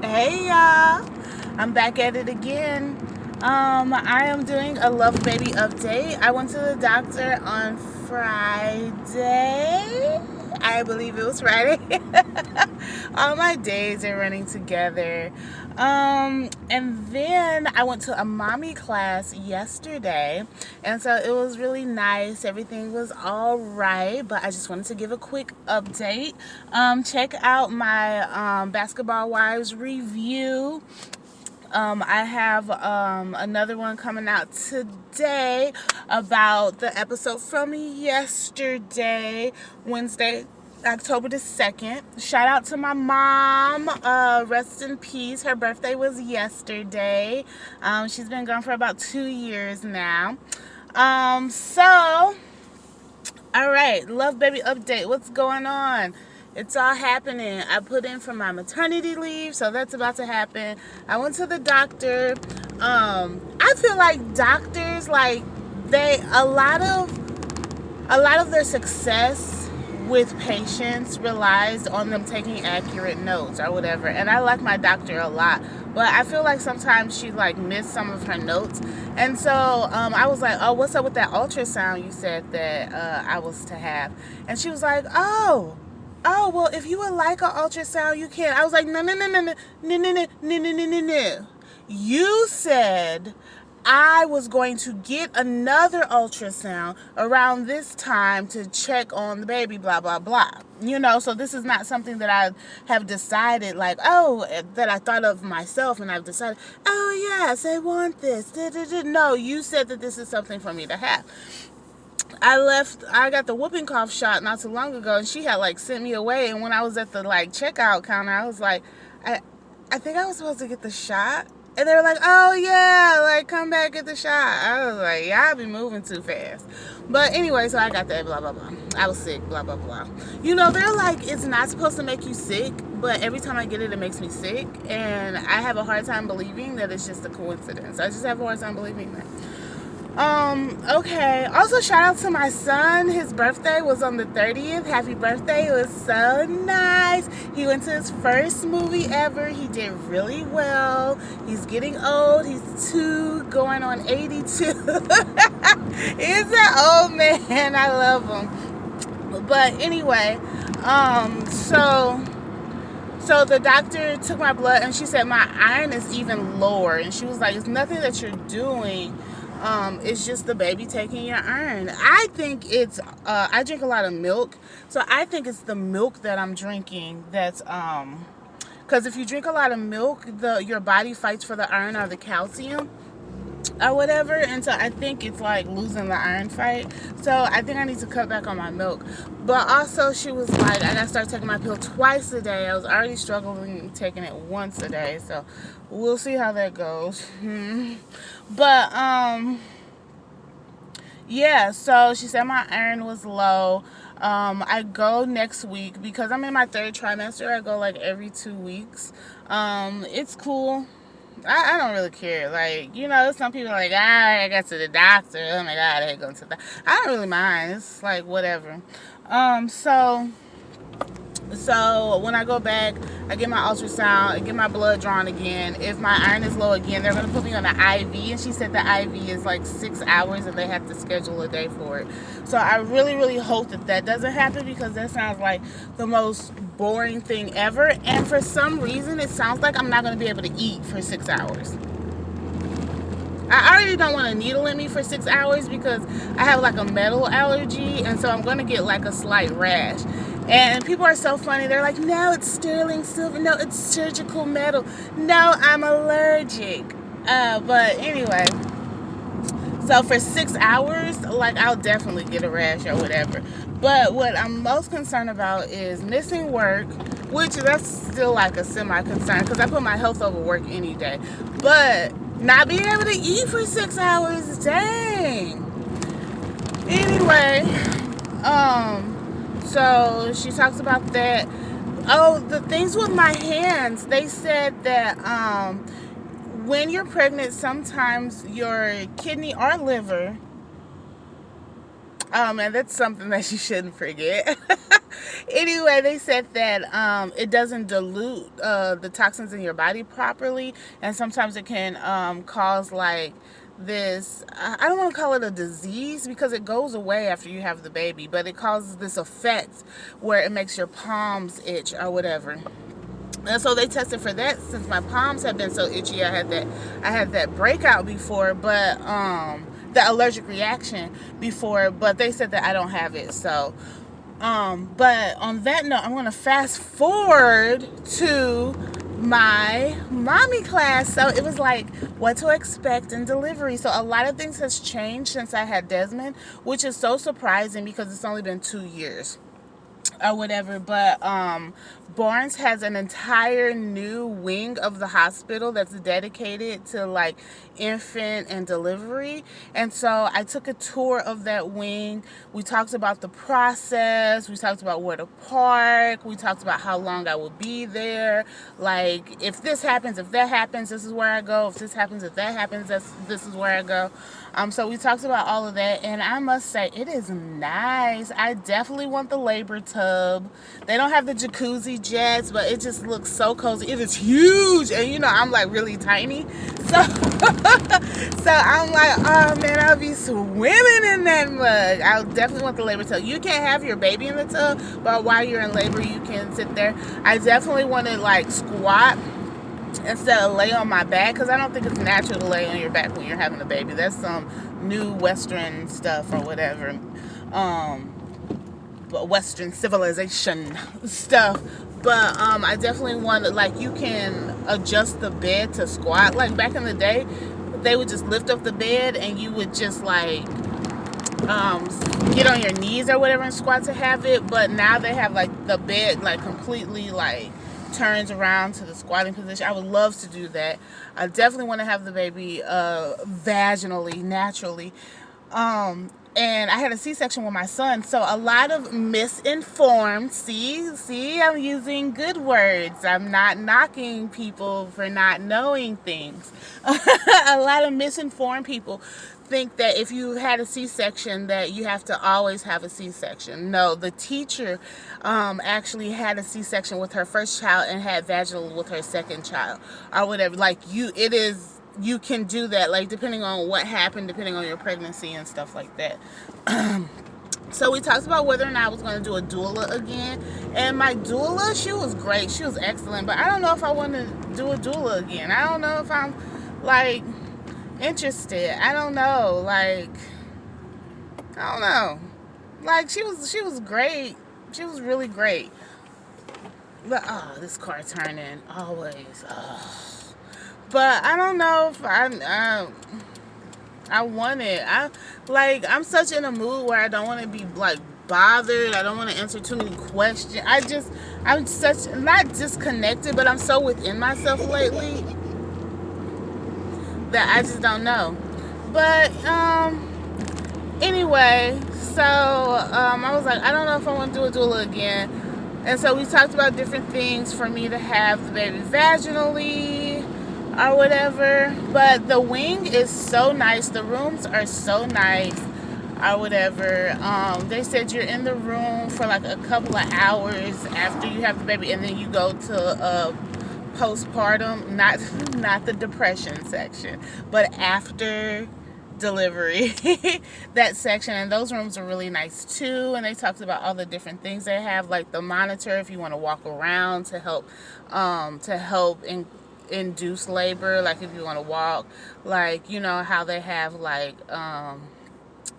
Hey y'all, I'm back at it again. I am doing a Love Baby update. I went to the doctor on Friday. I believe it was Friday. All my days are running together. And then I went to a mommy class yesterday, and so it was really nice. Everything was all right, but I just wanted to give a quick update. Check out my Basketball Wives review. I have another one coming out today about the episode from yesterday, Wednesday, October the 2nd. Shout out to my mom. Rest in peace. Her birthday was yesterday. She's been gone for about 2 years now. So, all right, Love Baby update. What's going on? It's all happening. I put in for my maternity leave, so that's about to happen. I went to the doctor. I feel like doctors, like they a lot of their success with patients relies on them taking accurate notes or whatever. And I like my doctor a lot, but I feel like sometimes she like missed some of her notes. And so I was like, oh, what's up with that ultrasound you said that I was to have? And she was like, oh, well, if you would like an ultrasound, you can. I was like, no, no, no, no, no, no, no, no, no, no, no, no, no. You said I was going to get another ultrasound around this time to check on the baby, blah, blah, blah. So this is not something that I have decided, like, oh, that I thought of myself and I've decided, oh, yes, I want this. No, you said that this is something for me to have. I got the whooping cough shot not too long ago, and she had like sent me away. And when I was at the like checkout counter, I was like, I think I was supposed to get the shot. And they were like, oh yeah, like come back, get the shot. I was like, y'all be moving too fast. But anyway, so I got that, blah, blah, blah. I was sick, blah, blah, blah. They're like, it's not supposed to make you sick, but every time I get it, it makes me sick. And I have a hard time believing that it's just a coincidence. I just have a hard time believing that. Okay. Also, shout out to my son. His birthday was on the 30th. Happy birthday. It was so nice. He went to his first movie ever. He did really well. He's getting old. He's 2, going on 82. He's an old man. I love him. But anyway, so the doctor took my blood and she said my iron is even lower. And she was like, it's nothing that you're doing. It's just the baby taking your iron. I think it's, I drink a lot of milk. So I think it's the milk that I'm drinking that's, because if you drink a lot of milk, your body fights for the iron or the calcium or whatever, and so I think it's like losing the iron fight. So I think I need to cut back on my milk. But also she was like, I gotta start taking my pill twice a day. I was already struggling taking it once a day, so we'll see how that goes. But yeah, so she said my iron was low. I go next week because I'm in my 3rd trimester. I go like every 2 weeks. It's cool. I don't really care. Like, some people are like, I got to the doctor. Oh my God, I hate going to the doctor. I don't really mind. It's like, whatever. So when I go back, I get my ultrasound, I get my blood drawn again. If my iron is low again, they're going to put me on an IV. And she said the IV is like 6 hours and they have to schedule a day for it. So I really, really hope that doesn't happen because that sounds like the most boring thing ever. And for some reason, it sounds like I'm not going to be able to eat for 6 hours. I already don't want a needle in me for 6 hours because I have like a metal allergy, and so I'm going to get like a slight rash. And people are so funny. They're like, no, it's sterling silver. No, it's surgical metal. No, I'm allergic. But anyway, so for 6 hours, like I'll definitely get a rash or whatever. But what I'm most concerned about is missing work, which that's still like a semi-concern because I put my health over work any day. But not being able to eat for 6 hours, dang. Anyway, so she talks about that. Oh, the things with my hands, they said that when you're pregnant, sometimes your kidney or liver, and that's something that you shouldn't forget. Anyway, they said that it doesn't dilute the toxins in your body properly, and sometimes it can cause like this, I don't want to call it a disease because it goes away after you have the baby, but it causes this effect where it makes your palms itch or whatever. And so they tested for that. Since my palms have been so itchy, I had that breakout before, but the allergic reaction before, but they said that I don't have it. So but on that note, I'm gonna fast forward to my mommy class. So it was like what to expect in delivery. So a lot of things has changed since I had Desmond, which is so surprising because it's only been 2 years or whatever. But Barnes has an entire new wing of the hospital that's dedicated to like infant and delivery, and so I took a tour of that wing. We talked about the process, we talked about where to park, we talked about how long I would be there, like if this happens, if that happens, this is where I go, if this happens, if that happens, this is where I go. So we talked about all of that, and I must say it is nice. I definitely want the labor tub. They don't have the jacuzzi jets, but it just looks so cozy. It is huge, and you know I'm like really tiny, so so I'm like, oh man, I'll be swimming in that mug. I'll definitely want the labor tub. You can't have your baby in the tub, but while you're in labor you can sit there. I definitely want to like squat instead of lay on my back, because I don't think it's natural to lay on your back when you're having a baby. That's some new Western stuff or whatever, Western civilization stuff. But I definitely want to, like, you can adjust the bed to squat. Like back in the day, they would just lift up the bed and you would just like get on your knees or whatever and squat to have it. But now they have like the bed like completely like turns around to the squatting position. I would love to do that. I definitely want to have the baby vaginally, naturally. And I had a C-section with my son, so a lot of misinformed, see, I'm using good words. I'm not knocking people for not knowing things. A lot of misinformed people think that if you had a C-section that you have to always have a C-section. No, the teacher actually had a C-section with her first child and had vaginal with her second child or whatever. Like you can do that, like depending on what happened, depending on your pregnancy and stuff like that. So we talked about whether or not I was going to do a doula again, and my doula, she was great, she was excellent, but I don't know if I want to do a doula again. I don't know if I'm like interested. I don't know, like I don't know, like she was great, she was really great, but this car turning always. But I don't know if I want it. I'm such in a mood where I don't want to be like bothered. I don't want to answer too many questions. I'm such not disconnected, but I'm so within myself lately that I just don't know. But anyway, so I was like, I don't know if I want to do a doula again. And so we talked about different things for me to have the baby vaginally or whatever. But the wing is so nice, the rooms are so nice or whatever. They said you're in the room for like a couple of hours after you have the baby, and then you go to postpartum, not the depression section, but after delivery that section, and those rooms are really nice too. And they talked about all the different things they have, like the monitor if you want to walk around to help induce labor, like if you want to walk, like you know how they have like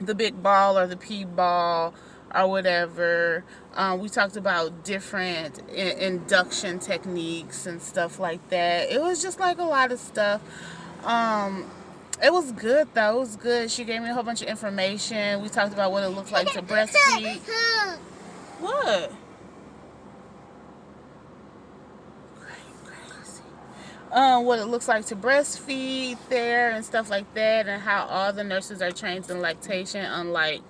the big ball or the pee ball or whatever. We talked about different induction techniques and stuff like that. It was just like a lot of stuff. It was good though. It was good. She gave me a whole bunch of information. We talked about what it looks like to breastfeed. What? What it looks like to breastfeed there and stuff like that, and how all the nurses are trained in lactation unlike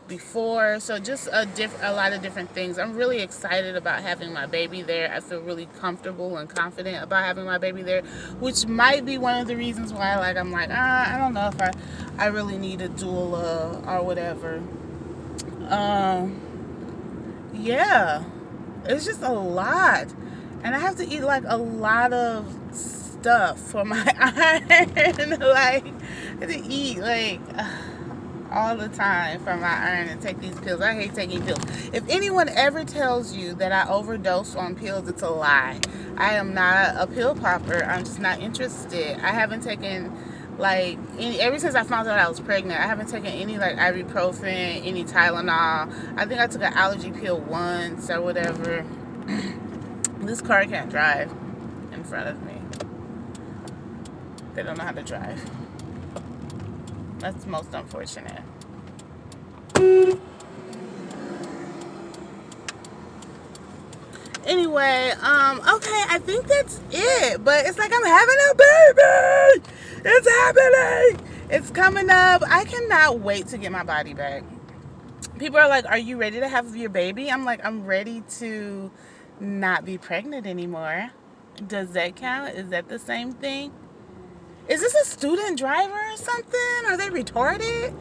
before. So just a lot of different things. I'm really excited about having my baby there. I feel really comfortable and confident about having my baby there, which might be one of the reasons why I'm like I don't know if I really need a doula or whatever. yeah, it's just a lot. And I have to eat like a lot of stuff for my iron. Like, I have to eat like all the time for my iron and take these pills. I hate taking pills. If anyone ever tells you that I overdose on pills, it's a lie. I am not a pill popper. I'm just not interested. I haven't taken like ever since I found out I was pregnant. I haven't taken any like ibuprofen, any Tylenol. I think I took an allergy pill once or whatever. This car can't drive in front of me. They don't know how to drive. That's most unfortunate. Anyway, okay, I think that's it. But it's like I'm having a baby. It's happening. It's coming up. I cannot wait to get my body back. People are like, are you ready to have your baby? I'm like, I'm ready to not be pregnant anymore. Does that count? Is that the same thing? Is this a student driver or something? Are they retarded?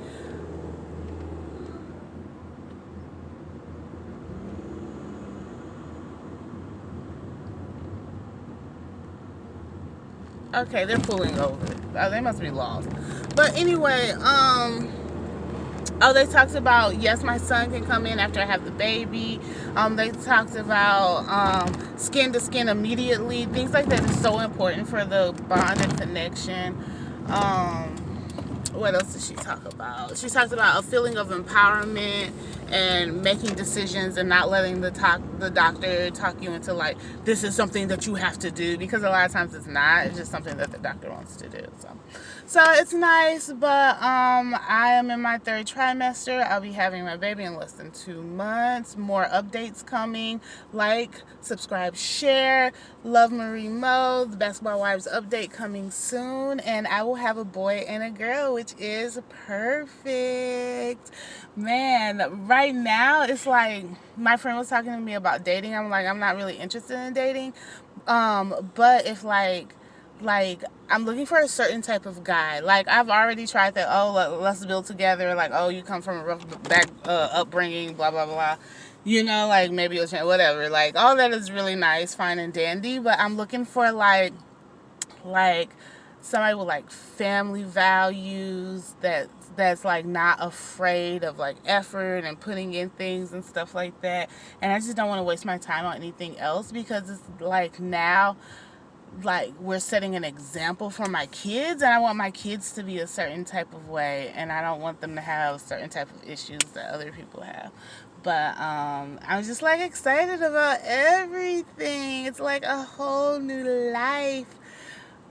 Okay, they're pulling over. Oh, they must be lost. But anyway, oh, they talked about, yes, my son can come in after I have the baby. They talked about skin to skin immediately. Things like that is so important for the bond and connection. What else did she talk about? She talked about a feeling of empowerment and making decisions and not letting the doctor talk you into like, this is something that you have to do, because a lot of times it's not. It's just something that the doctor wants to do. So it's nice, but I am in my 3rd trimester. I'll be having my baby in less than 2 months. More updates coming. Like, subscribe, share. Love Marie Mo. The Basketball Wives update coming soon. And I will have a boy and a girl, which is perfect. Man, right now it's like my friend was talking to me about dating. I'm like, I'm not really interested in dating. But if like I'm looking for a certain type of guy. Like, I've already tried that, oh, let's build together, like, oh, you come from a rough upbringing, blah blah blah, you know, like maybe it'll change, whatever. Like, all that is really nice, fine and dandy, but I'm looking for like somebody with like family values, that's like not afraid of like effort and putting in things and stuff like that. And I just don't want to waste my time on anything else, because it's like now, like, we're setting an example for my kids, and I want my kids to be a certain type of way, and I don't want them to have certain type of issues that other people have. But I'm just like excited about everything. It's like a whole new life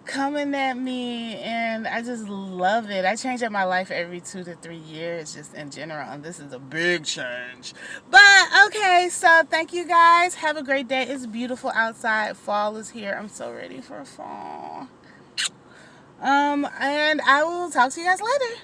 coming at me, and I just love it. I change up my life every 2 to 3 years just in general, and this is a big change. But okay, so thank you guys. Have a great day. It's beautiful outside. Fall is here. I'm so ready for fall. And I will talk to you guys later.